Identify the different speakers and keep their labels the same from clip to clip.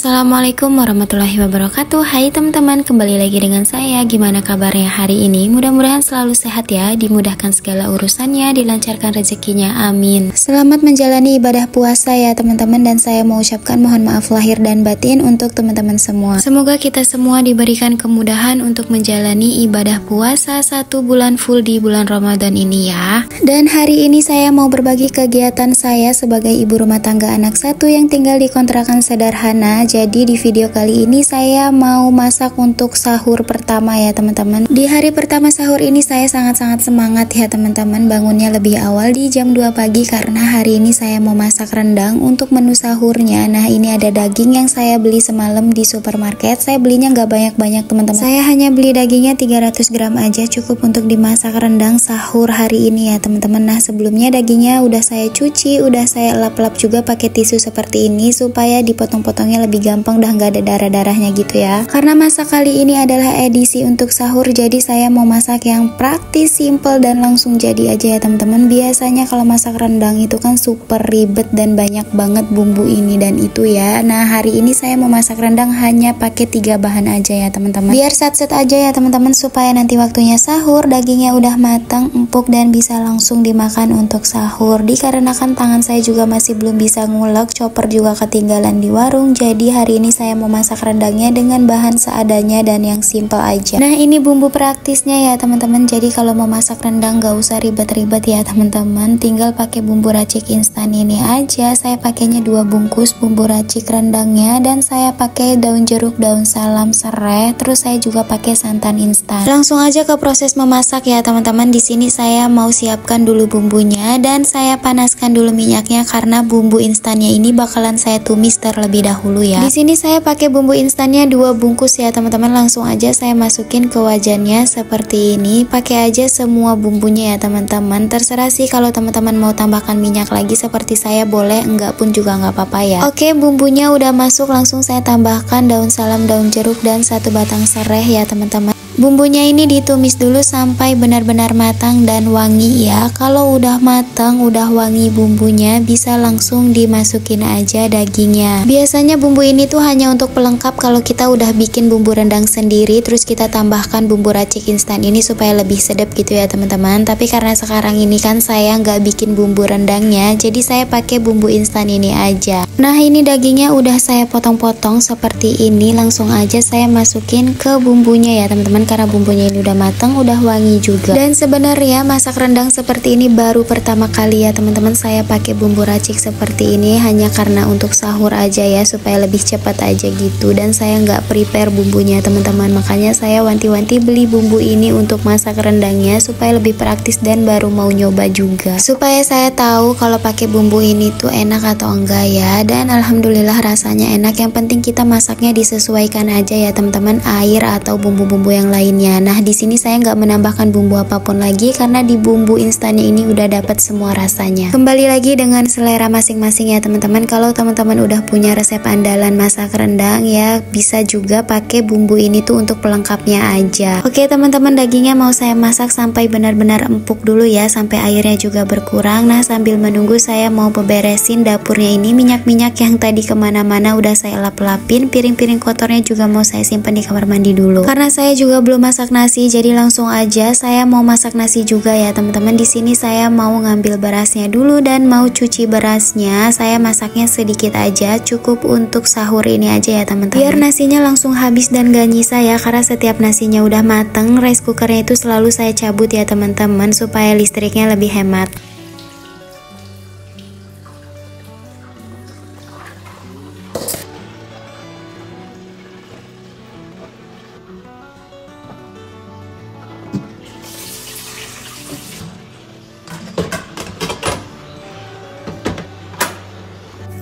Speaker 1: Assalamualaikum warahmatullahi wabarakatuh. Hai teman-teman, kembali lagi dengan saya. Gimana kabarnya hari ini? Mudah-mudahan selalu sehat ya, dimudahkan segala urusannya, dilancarkan rezekinya, amin. Selamat menjalani ibadah puasa ya teman-teman, dan saya mau ucapkan mohon maaf lahir dan batin untuk teman-teman semua. Semoga kita semua diberikan kemudahan untuk menjalani ibadah puasa 1 bulan full di bulan Ramadan ini ya. Dan hari ini saya mau berbagi kegiatan saya sebagai ibu rumah tangga anak satu yang tinggal di kontrakan sederhana. Jadi di video kali ini saya mau masak untuk sahur pertama ya teman-teman. Di hari pertama sahur ini saya sangat-sangat semangat ya teman-teman, bangunnya lebih awal di jam 2 pagi karena hari ini saya mau masak rendang untuk menu sahurnya. Nah, ini ada daging yang saya beli semalam di supermarket. Saya belinya nggak banyak-banyak teman-teman. Saya hanya beli dagingnya 300 gram aja, cukup untuk dimasak rendang sahur hari ini ya teman-teman. Nah, sebelumnya dagingnya udah saya cuci, udah saya lap-lap juga pakai tisu seperti ini supaya dipotong-potongnya lebih gampang, dah nggak ada darah-darahnya gitu ya. Karena masak kali ini adalah edisi untuk sahur, jadi saya mau masak yang praktis, simple dan langsung jadi aja ya teman-teman. Biasanya kalau masak rendang itu kan super ribet dan banyak banget bumbu ini dan itu ya. Nah, hari ini saya mau masak rendang hanya pakai 3 bahan aja ya teman-teman. Biar sat-set aja ya teman-teman, supaya nanti waktunya sahur dagingnya udah matang, empuk dan bisa langsung dimakan untuk sahur. Dikarenakan tangan saya juga masih belum bisa ngulek, chopper juga ketinggalan di warung, jadi hari ini saya mau masak rendangnya dengan bahan seadanya dan yang simple aja. Nah, ini bumbu praktisnya ya teman-teman. Jadi kalau mau masak rendang gak usah ribet-ribet ya teman-teman, tinggal pakai bumbu racik instan ini aja. Saya pakainya 2 bungkus bumbu racik rendangnya, dan saya pakai daun jeruk, daun salam, serai, terus saya juga pakai santan instan. Langsung aja ke proses memasak ya teman-teman. Di sini saya mau siapkan dulu bumbunya dan saya panaskan dulu minyaknya karena bumbu instannya ini bakalan saya tumis terlebih dahulu ya. Di sini saya pakai bumbu instannya 2 bungkus ya teman-teman. Langsung aja saya masukin ke wajannya seperti ini. Pakai aja semua bumbunya ya teman-teman. Terserah sih kalau teman-teman mau tambahkan minyak lagi seperti saya boleh, enggak pun juga nggak apa-apa ya. Oke, bumbunya udah masuk, langsung saya tambahkan daun salam, daun jeruk dan 1 batang serai ya teman-teman. Bumbunya ini ditumis dulu sampai benar-benar matang dan wangi ya. Kalau udah matang, udah wangi bumbunya, bisa langsung dimasukin aja dagingnya. Biasanya bumbu ini tuh hanya untuk pelengkap kalau kita udah bikin bumbu rendang sendiri, terus kita tambahkan bumbu racik instan ini supaya lebih sedap gitu ya teman-teman. Tapi karena sekarang ini kan saya nggak bikin bumbu rendangnya, jadi saya pakai bumbu instan ini aja. Nah, ini dagingnya udah saya potong-potong seperti ini. Langsung aja saya masukin ke bumbunya ya teman-teman, karena bumbunya ini udah matang, udah wangi juga. Dan sebenarnya masak rendang seperti ini baru pertama kali ya teman-teman saya pakai bumbu racik seperti ini, hanya karena untuk sahur aja ya, supaya lebih cepat aja gitu. Dan saya nggak prepare bumbunya teman-teman, makanya saya wanti-wanti beli bumbu ini untuk masak rendangnya supaya lebih praktis dan baru mau nyoba juga, supaya saya tahu kalau pakai bumbu ini tuh enak atau enggak ya. Dan alhamdulillah rasanya enak. Yang penting kita masaknya disesuaikan aja ya teman-teman, air atau bumbu-bumbu yang lainnya. Nah, di sini saya nggak menambahkan bumbu apapun lagi karena di bumbu instannya ini udah dapat semua rasanya. Kembali lagi dengan selera masing-masing ya teman-teman. Kalau teman-teman udah punya resep andalan masak rendang ya, bisa juga pakai bumbu ini tuh untuk pelengkapnya aja. Oke teman-teman, dagingnya mau saya masak sampai benar-benar empuk dulu ya, sampai airnya juga berkurang. Nah, sambil menunggu saya mau beberesin dapurnya ini. Minyak-minyak yang tadi kemana-mana udah saya lap-lapin. Piring-piring kotornya juga mau saya simpan di kamar mandi dulu. Karena saya juga belum masak nasi, jadi langsung aja saya mau masak nasi juga ya teman-teman. Di sini saya mau ngambil berasnya dulu dan mau cuci berasnya. Saya masaknya sedikit aja, cukup untuk sahur ini aja ya teman-teman. Biar nasinya langsung habis dan gak nyisa ya, karena setiap nasinya udah mateng, rice cookernya itu selalu saya cabut ya teman-teman supaya listriknya lebih hemat.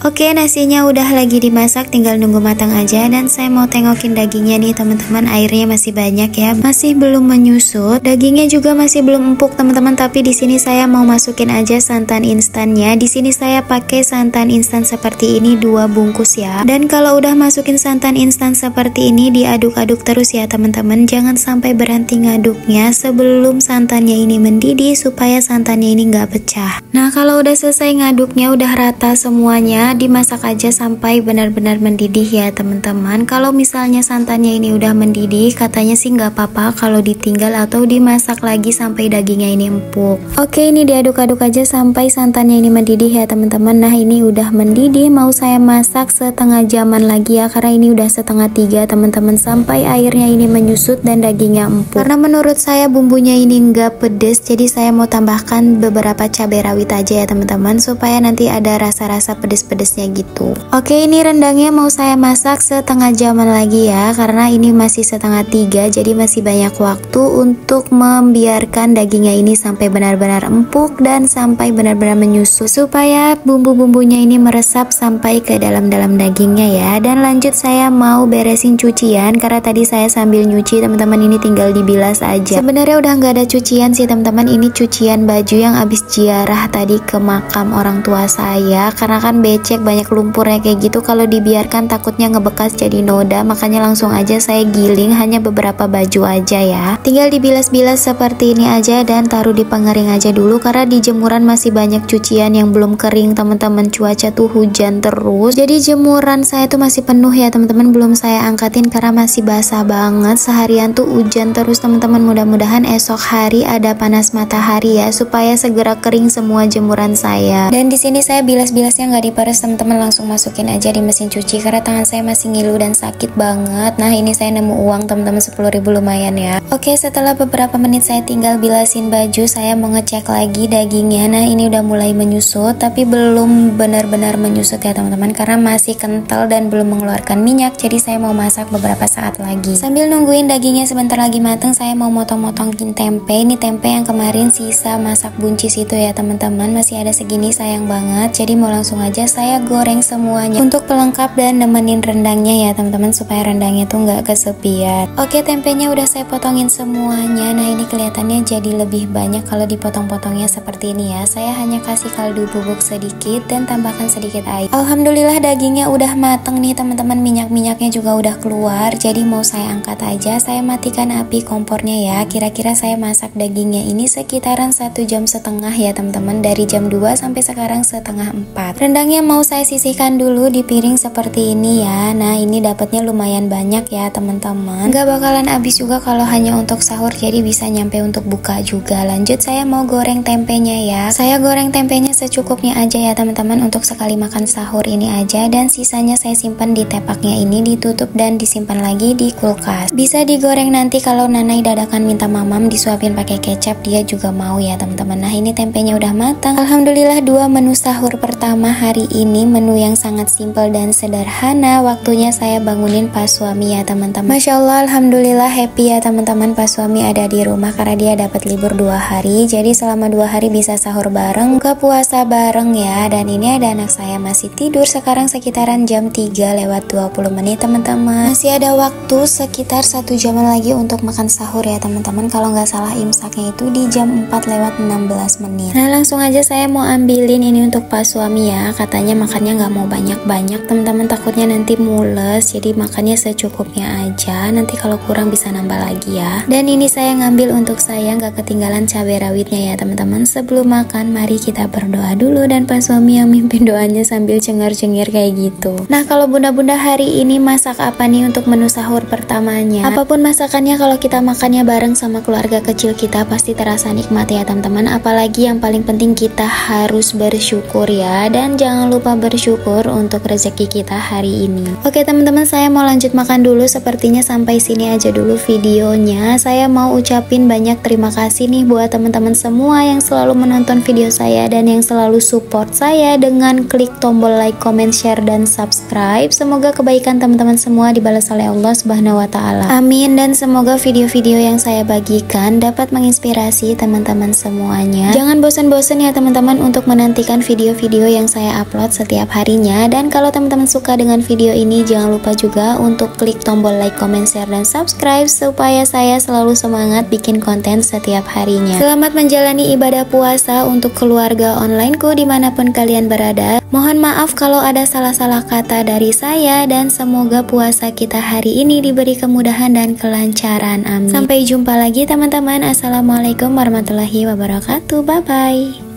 Speaker 1: Oke, nasinya udah lagi dimasak, tinggal nunggu matang aja. Dan saya mau tengokin dagingnya nih teman-teman, airnya masih banyak ya, masih belum menyusut. Dagingnya juga masih belum empuk teman-teman, tapi di sini saya mau masukin aja santan instannya. Di sini saya pakai santan instan seperti ini 2 bungkus ya. Dan kalau udah masukin santan instan seperti ini, diaduk-aduk terus ya teman-teman. Jangan sampai berhenti ngaduknya sebelum santannya ini mendidih supaya santannya ini nggak pecah. Nah, kalau udah selesai ngaduknya, udah rata semuanya, dimasak aja sampai benar-benar mendidih ya teman-teman. Kalau misalnya santannya ini udah mendidih, katanya sih nggak apa-apa kalau ditinggal atau dimasak lagi sampai dagingnya ini empuk. Oke, ini diaduk-aduk aja sampai santannya ini mendidih ya teman-teman. Nah, ini udah mendidih, mau saya masak setengah jaman lagi ya, karena ini udah setengah 3 teman-teman, sampai airnya ini menyusut dan dagingnya empuk. Karena menurut saya bumbunya ini nggak pedes, jadi saya mau tambahkan beberapa cabai rawit aja ya teman-teman, supaya nanti ada rasa-rasa pedes-pedesnya gitu. Oke, ini rendangnya mau saya masak setengah jaman lagi ya, karena ini masih setengah 3, jadi masih banyak waktu untuk membiarkan dagingnya ini sampai benar-benar empuk dan sampai benar-benar menyusut, supaya bumbu-bumbunya ini meresap sampai ke dalam-dalam dagingnya ya. Dan lanjut saya mau beresin cucian, karena tadi saya sambil nyuci teman-teman, ini tinggal dibilas aja. Sebenarnya udah nggak ada cucian sih teman-teman, ini cucian baju yang habis ziarah tadi ke makam orang tua saya, karena kan becek banyak lumpurnya kayak gitu, kalau dibiarkan takutnya ngebekas jadi noda, makanya langsung aja saya giling hanya beberapa baju aja ya. Tinggal dibilas-bilas seperti ini aja dan taruh di pengering aja dulu, karena di jemuran masih banyak cucian yang belum kering teman-teman, cuaca tuh hujan terus, jadi jemuran saya tuh masih penuh ya teman-teman, belum saya angkatin karena masih basah banget. Seharian tuh hujan terus teman-teman, mudah-mudahan esok hari ada panas matahari ya, supaya segera kering semua jemuran saya. Dan di sini saya bilas-bilasnya nggak diperes teman-teman, langsung masukin aja di mesin cuci karena tangan saya masih ngilu dan sakit banget. Nah, ini saya nemu uang teman-teman 10.000, lumayan ya. Oke, setelah beberapa menit saya tinggal bilasin baju, saya mau ngecek lagi dagingnya. Nah, ini udah mulai menyusut, tapi belum benar-benar menyusut ya teman-teman, karena masih kental dan belum mengeluarkan minyak, jadi saya mau masak beberapa saat lagi. Sambil nungguin dagingnya sebentar lagi mateng, saya mau motong-motongin tempe. Ini tempe yang kemarin sisa masak buncis itu ya teman-teman, masih ada segini, sayang banget, jadi mau langsung aja saya goreng semuanya untuk pelengkap dan nemenin rendangnya ya teman-teman, supaya rendangnya tuh nggak kesepian. Oke, tempenya udah saya potongin semuanya. Nah, ini kelihatannya jadi lebih banyak kalau dipotong-potongnya seperti ini ya. Saya hanya kasih kaldu bubuk sedikit dan tambahkan sedikit air. Alhamdulillah dagingnya udah mateng nih teman-teman, minyak-minyaknya juga udah keluar, jadi mau saya angkat aja. Saya matikan api kompornya ya. Kira-kira saya masak dagingnya ini sekitaran 1,5 jam ya teman-teman, dari jam 2 sampai sekarang setengah 4. Rendangnya mau saya sisihkan dulu di piring seperti ini ya. Nah, ini dapatnya lumayan banyak ya teman-teman, nggak bakalan habis juga kalau hanya untuk sahur, jadi bisa nyampe untuk buka juga. Lanjut saya mau goreng tempenya ya. Saya goreng tempenya secukupnya aja ya teman-teman, untuk sekali makan sahur ini aja, dan sisanya saya simpan di tepaknya ini, ditutup dan disimpan lagi di kulkas. Bisa digoreng nanti kalau Nanai dadakan minta mamam disuapin pakai kecap, dia juga mau ya teman-teman. Nah, ini tempenya udah matang. Alhamdulillah, 2 menu sahur pertama hari ini, menu yang sangat simpel dan sederhana. Waktunya saya bangunin pas suami ya teman-teman. Masya Allah, alhamdulillah happy ya teman-teman, pas suami ada di rumah karena dia dapat libur 2 hari, jadi selama 2 hari bisa sahur bareng, buka puasa bareng ya. Dan ini ada anak saya masih tidur, sekarang sekitaran jam 3:20 teman-teman. Masih ada waktu sekitar 1 jam lagi untuk makan sahur ya teman-teman, kalau nggak salah imsaknya itu di jam 4:16. Nah, langsung aja saya mau ambilin ini untuk pas suami ya. Katanya makannya nggak mau banyak-banyak teman-teman, takutnya nanti mules, jadi makannya secukupnya aja, nanti kalau kurang bisa nambah lagi ya. Dan ini saya ngambil untuk saya, nggak ketinggalan cabai rawitnya ya teman-teman. Sebelum makan, mari kita berdoa dulu, dan pas suami yang mimpin doanya sambil cengar-cengir kayak gitu. Nah, kalau bunda-bunda hari ini masak apa nih untuk menu sahur pertamanya? Apapun masakannya, kalau kita makannya bareng sama keluarga kecil kita pasti terasa nikmat ya teman-teman. Apalagi yang paling penting kita harus bersyukur ya, dan jangan lupa bersyukur untuk rezeki kita hari ini. Oke teman-teman, saya mau lanjut makan dulu. Sepertinya sampai sini aja dulu videonya. Saya mau ucapin banyak terima kasih nih buat teman-teman semua yang selalu menonton video saya dan yang selalu support saya dengan klik tombol like, comment, share, dan subscribe. Semoga kebaikan teman-teman semua dibalas oleh Allah Subhanahu wa Ta'ala. Amin. Dan semoga video-video yang saya bagikan dapat menginspirasi teman-teman semuanya. Jangan bosan-bosan ya teman-teman untuk menantikan video-video yang saya upload setiap harinya. Dan kalau teman-teman suka dengan video ini, jangan lupa juga untuk klik tombol like, comment, share, dan subscribe supaya saya selalu semangat bikin konten setiap harinya. Selamat menjalani ibadah puasa untuk keluarga onlineku dimanapun kalian berada. Mohon maaf kalau ada salah-salah kata dari saya, dan semoga puasa kita hari ini diberi kemudahan dan kelancaran. Amin. Sampai jumpa lagi teman-teman. Assalamualaikum warahmatullahi wabarakatuh. Bye-bye.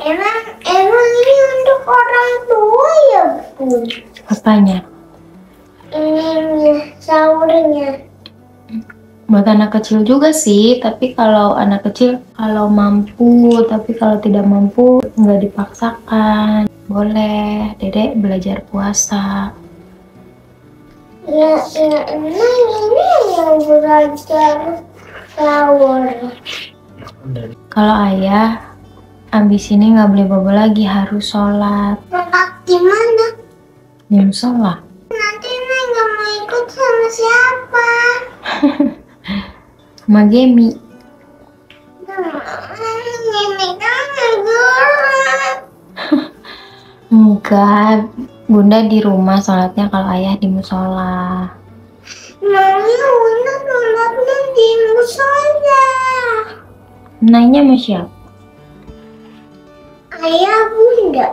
Speaker 2: Emang ini untuk orang tua ya, Bu?
Speaker 1: Apanya?
Speaker 2: Ininya, sahurnya.
Speaker 1: Buat anak kecil juga sih, tapi kalau anak kecil kalau mampu, tapi kalau tidak mampu nggak dipaksakan. Boleh, Dedek belajar puasa.
Speaker 2: Ya, emang ini yang belajar sahur.
Speaker 1: Kalau ayah, abis ini nggak boleh bobo lagi, harus sholat.
Speaker 2: Sholat di mana?
Speaker 1: Di musola.
Speaker 2: Nanti Neng nggak mau ikut sama siapa?
Speaker 1: Sama Gemi.
Speaker 2: Ini kan gelap.
Speaker 1: Enggak, Bunda di rumah sholatnya, kalau ayah di musola.
Speaker 2: Maunya Bunda sholatnya di musola.
Speaker 1: Nanya sama siapa?
Speaker 2: Ayah Bunda.